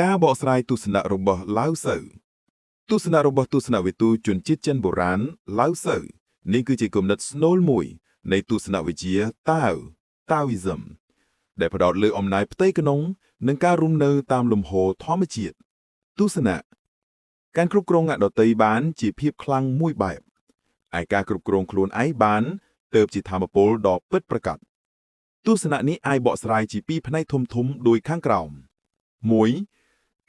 ការបកស្រាយទស្សនៈរបស់ឡាវសៅទស្សនៈរបស់ទស្សនវិទូជនជាតិចិនបុរាណឡាវសៅនេះគឺជាគំនិតស្នូលមួយនៃទស្សនវិជ្ជាTaoism ដែលផ្ដោតលើអំណាចផ្ទៃក្នុងនិងការរស់នៅតាមលំហធម្មជាតិទស្សនៈការគ្រប់គ្រងអ្នកដទៃបានជាភាពខ្លាំងមួយបែបឯការគ្រប់គ្រងខ្លួនឯងបានទើបជាធម៌ពលដ៏ពិតប្រាកដទស្សនៈនេះអាចបកស្រាយជាពីរផ្នែកធំៗដូចខាងក្រោម 1.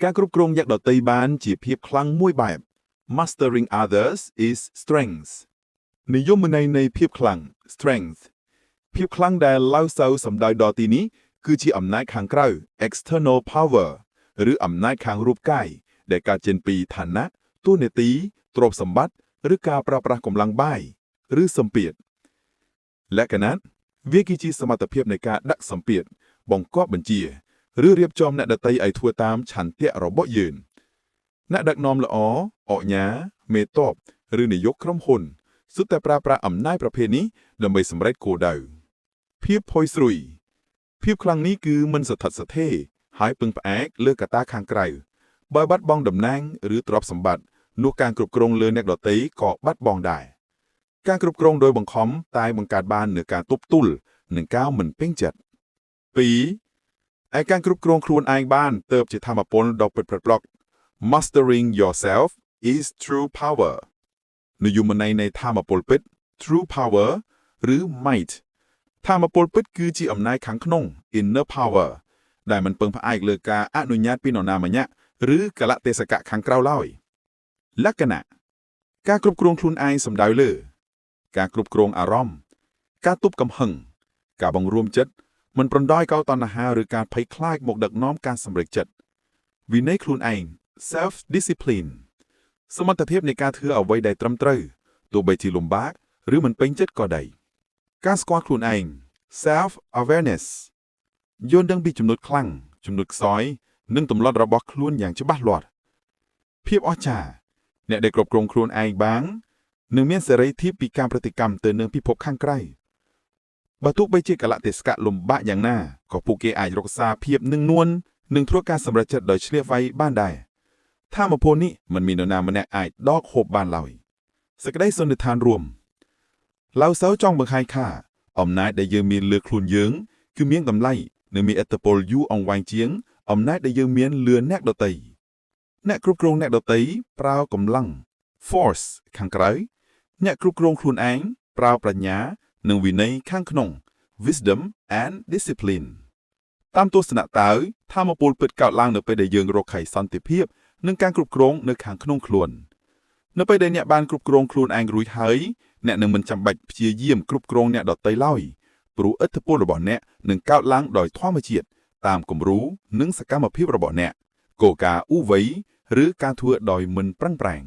ការគ្រប់គ្រងអ្នកដទៃបានជាភាពខ្លាំងមួយបែប Mastering others is strength និយមន័យនៃភាពខ្លាំង strength ភាពខ្លាំងដែលឡាវសៅសំដៅដល់ទីនេះគឺជាអំណាចខាងក្រៅ external power ឬអំណាចខាងរូបកាយដែលកើតចេញពីឋានៈតួនាទីទ្រព្យសម្បត្តិឬការប្រើប្រាស់កម្លាំងបាយឬសម្ពាធលក្ខណៈវាគឺជាសមត្ថភាពនៃការដាក់សម្ពាធបង្គាប់បញ្ជាឬរៀបចំអ្នកដទៃឲ្យធ្វើតាមឆន្ទៈរបស់យើងអ្នកដឹកនាំល្អអជ្ញាមេតបឬនាយកក្រុមហ៊ុនសុទ្ធតែប្រើប្រាស់អំណាចប្រភេទនេះដើម្បីសម្រេចគោលដៅភាពផុយស្រួយភាពខ្លាំងនេះគឺមិនស្ថិតស្ថេរហើយពឹងផ្អែកលើកត្តាខាងក្រៅបើបាត់បង់តំណែងឬទ្រព្យសម្បត្តិនោះការគ្រប់គ្រងលើអ្នកដទៃក៏បាត់បង់ដែរការគ្រប់គ្រងដោយបង្ខំតែបង្កើតបាននូវការទប់ទល់និងការមិនពេញចិត្ត 2. ឯការគ្រប់គ្រងខ្លួនឯងបានទើបជាធម៌ពលដ៏ពិតប្រាកដ Mastering yourself is true power និយមន័យនៃធម៌ពលពិត true power ឬ might ធម៌ពលពិតគឺជាអំណាចខាងក្នុង inner power ដែលមិនពឹងផ្អែកលើការអនុញ្ញាតពីនរណាម្នាក់ឬកលៈទេសកៈខាងក្រៅឡើយលក្ខណៈការគ្រប់គ្រងខ្លួនឯងសំដៅលើការគ្រប់គ្រងអារម្មណ៍ការទប់កំហឹងការបង្រួមចិត្តមិនប្រណ្ដោយកោតណ្ហាឬការភ័យខ្លាចមកដឹកនាំការសម្រេចចិត្តវិន័យខ្លួនឯង self discipline សមត្ថភាពនៃការធ្វើអ្វីដែលត្រឹមត្រូវទោះបីជាលំបាកឬមិនពេញចិត្តក៏ដោយការស្គាល់ខ្លួនឯង self awareness យល់ដឹងពីចំណុចខ្លាំងចំណុចខ្សោយនិងទម្លាប់របស់ខ្លួនយ៉ាងច្បាស់លាស់ភាពអស្ចារ្យអ្នកដែលគ្រប់គ្រងខ្លួនឯងបាននឹងមានសេរីភាពពីការប្រតិកម្មទៅនឹងពិភពខាងក្រៅបើទោះបីជាកលៈទេសកៈលំបាកយ៉ាងណាក៏ពួកគេអាចរក្សាភាពនឹងនួននិងធ្វើការសម្រេចចិត្តដោយឆ្លៀសវៃបានដែរថាមពលនេះមិនមាននរណាម្នាក់អាចដកហូបបានឡើយសេចក្តីសន្និដ្ឋានរួមឡាវសៅចង់បង្ហាញថាអំណាចដែលយើងមានលើខ្លួនយើងគឺមានតម្លៃនិងមានឥទ្ធិពលយូរអង្វែងជាងអំណាចដែលយើងមានលើអ្នកដទៃអ្នកគ្រប់គ្រងអ្នកដទៃប្រើកម្លាំង force ខាងក្រៅអ្នកគ្រប់គ្រងខ្លួនឯងប្រើប្រាជ្ញានិងវិន័យខាងក្នុង wisdom and discipline តាមទស្សនៈតើធម៌ពលពិតកើតឡើងនៅពេលដែលយើងរកខៃសន្តិភាពនិងការគ្រប់គ្រងនៅខាងក្នុងខ្លួននៅពេលដែលអ្នកបានគ្រប់គ្រងខ្លួនឯងរួចហើយអ្នកនឹងមិនចាំបាច់ព្យាយាមគ្រប់គ្រងអ្នកដទៃឡើយព្រោះឥទ្ធិពលរបស់អ្នកនឹងកើតឡើងដោយធម្មជាតិតាមគំរូនិងសកម្មភាពរបស់អ្នកគោលការណ៍ឧបវ័យឬការធ្វើដោយមិនប្រឹងប្រែង